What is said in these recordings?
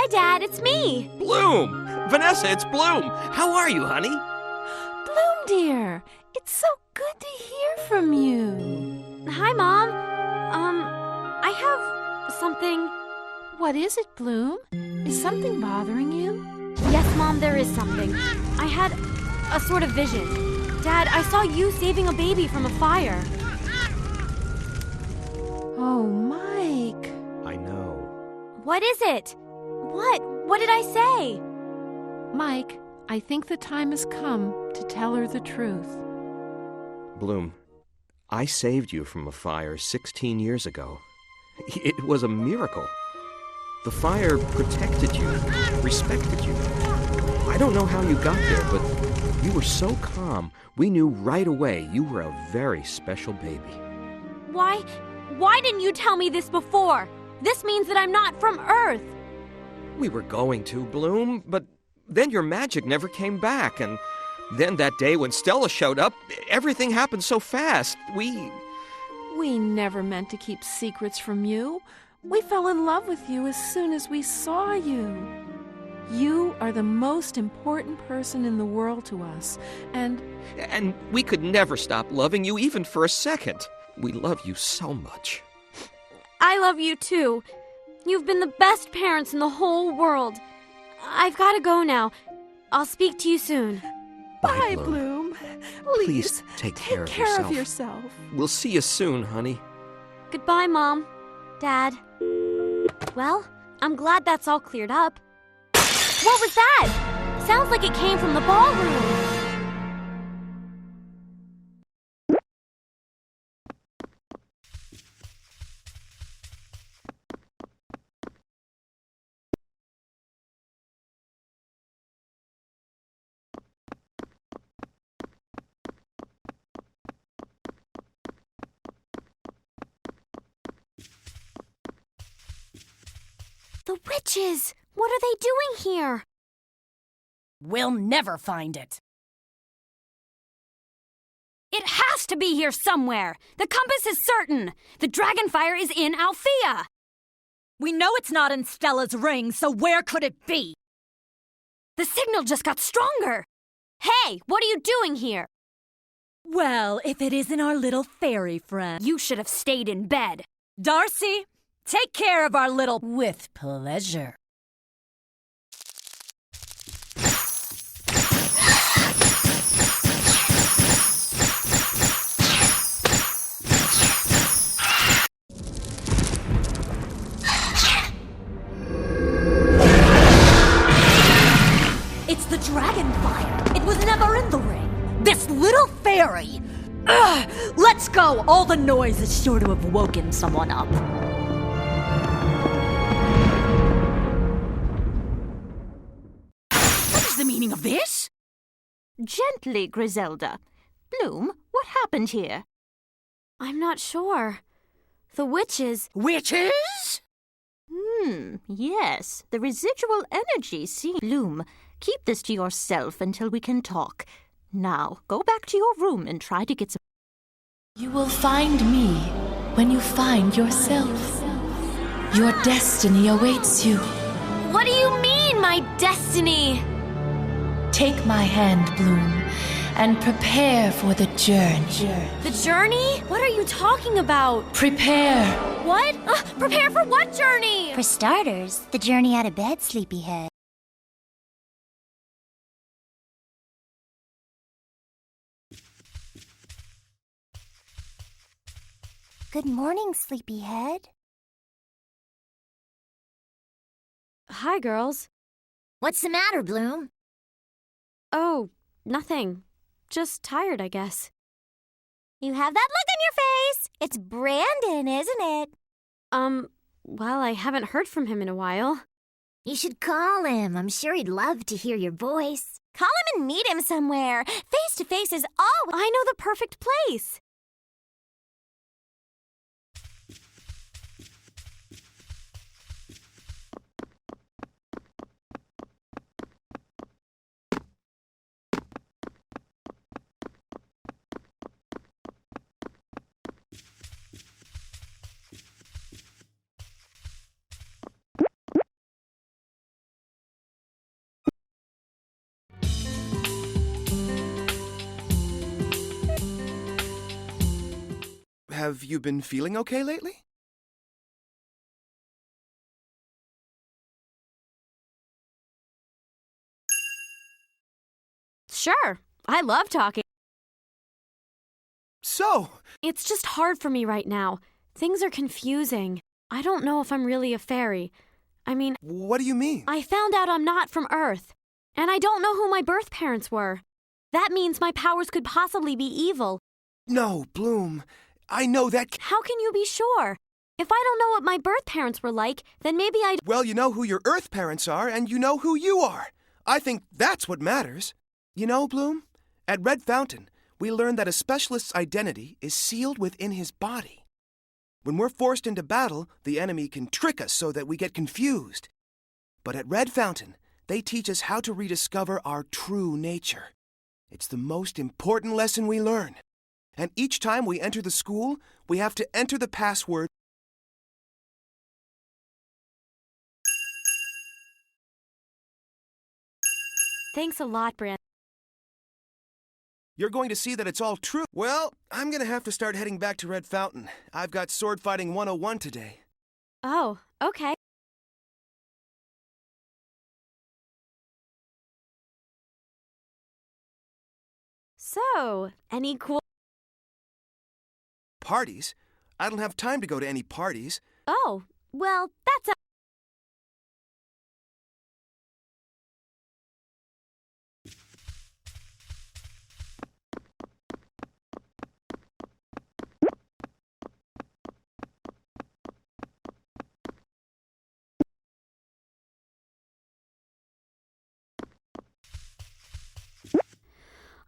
Hi, Dad, it's me. Bloom! Vanessa, it's Bloom. How are you, honey? Bloom, dear, it's so good to hear from you. Hi, Mom. I have something. What is it, Bloom? Is something bothering you? Yes, Mom, there is something. I had a sort of vision. Dad, I saw you saving a baby from a fire. Oh, Mike. I know. What is it? What did I say? Mike, I think the time has come to tell her the truth. Bloom, I saved you from a fire 16 years ago. It was a miracle. The fire protected you, respected you. I don't know how you got there, but you were so calm. We knew right away you were a very special baby. Why didn't you tell me this before? This means that I'm not from Earth. We were going to, Bloom, but then your magic never came back, and then that day when Stella showed up, everything happened so fast. We never meant to keep secrets from you. We fell in love with you as soon as we saw you. You are the most important person in the world to us, and we could never stop loving you even for a second. We love you so much. I love you too. You've been the best parents in the whole world. I've got to go now. I'll speak to you soon. Bye, Bloom. Please take care of yourself. We'll see you soon, honey. Goodbye, Mom. Dad. Well, I'm glad that's all cleared up. What was that? Sounds like it came from the ballroom. The witches! What are they doing here? We'll never find it. It has to be here somewhere. The compass is certain. The dragonfire is in Althea. We know it's not in Stella's ring, so where could it be? The signal just got stronger. Hey, what are you doing here? Well, if it isn't our little fairy friend. You should have stayed in bed. Darcy, take care of our little... With pleasure. It's the dragonfire. It was never in the ring. This little fairy. Ugh, let's go. All the noise is sure to have woken someone up. What is the meaning of this? Gently, Griselda. Bloom, what happened here? I'm not sure. The witches... Witches? Yes. The residual energy seems... Bloom, keep this to yourself until we can talk. Now, go back to your room and try to get some... You will find me when you find yourself. Your destiny awaits you. What do you mean, my destiny? Take my hand, Bloom, and prepare for the journey. The journey? What are you talking about? Prepare. What? Prepare for what journey? For starters, the journey out of bed, sleepyhead. Good morning, sleepyhead. Hi, girls. What's the matter, Bloom? Oh, nothing. Just tired, I guess. You have that look on your face. It's Brandon, isn't it? Well, I haven't heard from him in a while. You should call him. I'm sure he'd love to hear your voice. Call him and meet him somewhere. Face to face is always... I know the perfect place. Have you been feeling okay lately? Sure, I love talking. So, It's just hard for me right now. Things are confusing. I don't know if I'm really a fairy. I mean, what do you mean? I found out I'm not from Earth, and I don't know who my birth parents were. That means my powers could possibly be evil. No, Bloom. I know that. How can you be sure? If I don't know what my birth parents were like, then maybe I... Well, you know who your Earth parents are, and you know who you are. I think that's what matters. You know, Bloom, at Red Fountain, we learned that a specialist's identity is sealed within his body. When we're forced into battle, the enemy can trick us so that we get confused. But at Red Fountain, they teach us how to rediscover our true nature. It's the most important lesson we learn. And each time we enter the school, we have to enter the password. Thanks a lot, Brand. You're going to see that it's all true. Well, I'm going to have to start heading back to Red Fountain. I've got Sword Fighting 101 today. Oh, okay. So, any cool... Parties? I don't have time to go to any parties. Oh, well, that's a...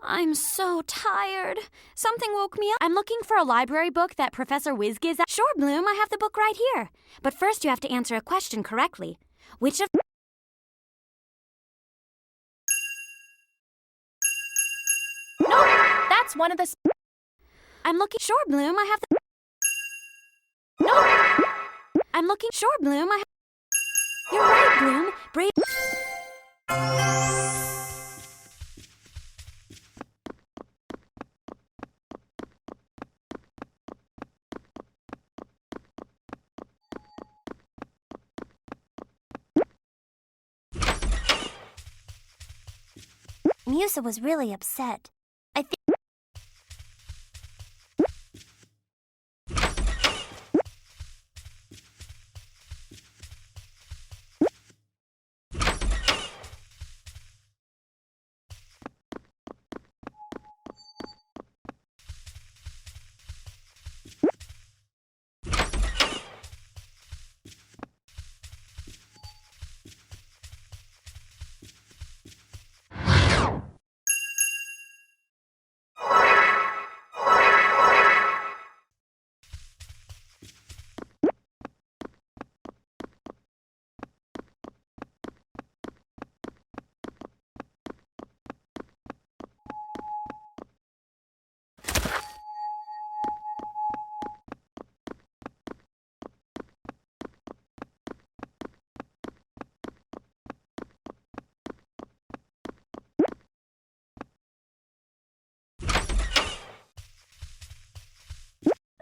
I'm so tired. Something woke me up. I'm looking for a library book that Professor Whiz gives out. Sure, Bloom, I have the book right here. But first you have to answer a question correctly. Which of... No, that's one of the... I'm looking... Sure, Bloom, I have the... No, I'm looking... Sure, Bloom, I have... You're right, Bloom. Brave... Musa was really upset. I think...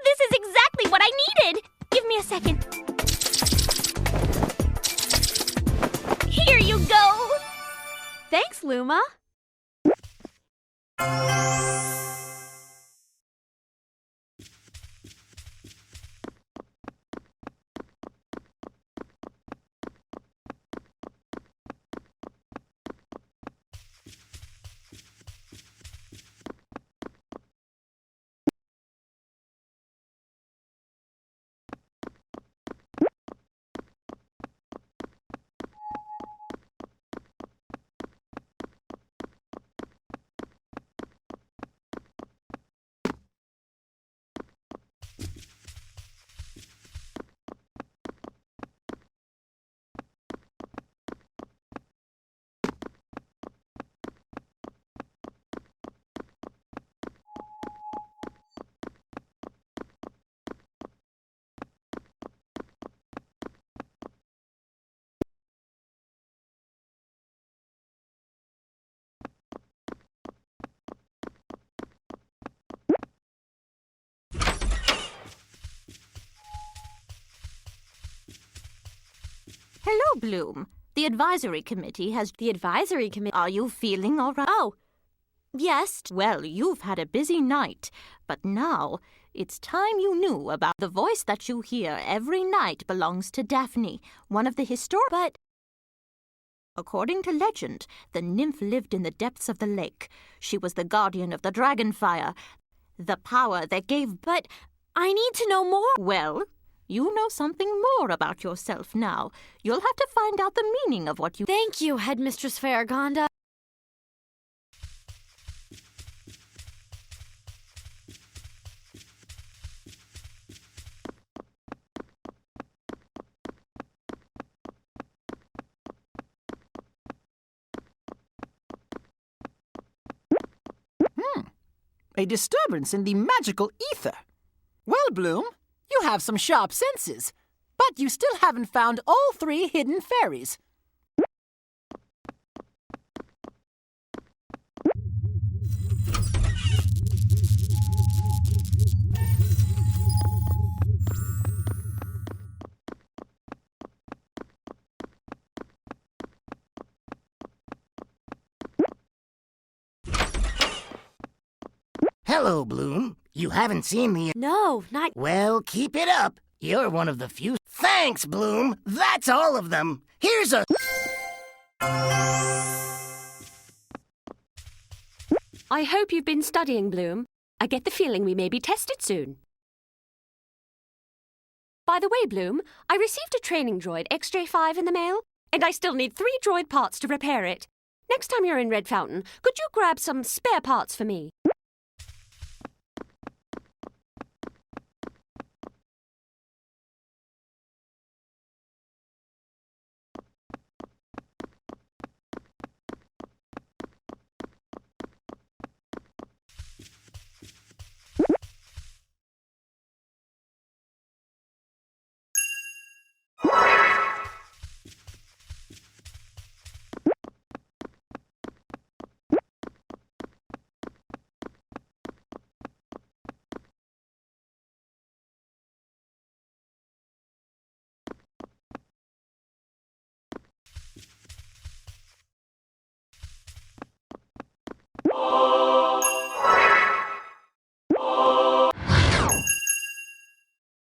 This is exactly what I needed! Give me a second. Here you go! Thanks, Luma. Hello, Bloom. The advisory committee has... The advisory committee? Are you feeling all right? Oh, yes. Well, you've had a busy night, but now it's time you knew about the voice that you hear every night belongs to Daphne, one of the historic... But... According to legend, the nymph lived in the depths of the lake. She was the guardian of the dragon fire, the power that gave... But I need to know more. Well, you know something more about yourself now. You'll have to find out the meaning of what you... Thank you, Headmistress Faragonda. A disturbance in the magical ether. Well, Bloom, you have some sharp senses, but you still haven't found all 3 hidden fairies. Hello, Bloom. You haven't seen the... No, not... Well, keep it up. You're one of the few... Thanks, Bloom. That's all of them. Here's a... I hope you've been studying, Bloom. I get the feeling we may be tested soon. By the way, Bloom, I received a training droid XJ5 in the mail, and I still need 3 droid parts to repair it. Next time you're in Red Fountain, could you grab some spare parts for me?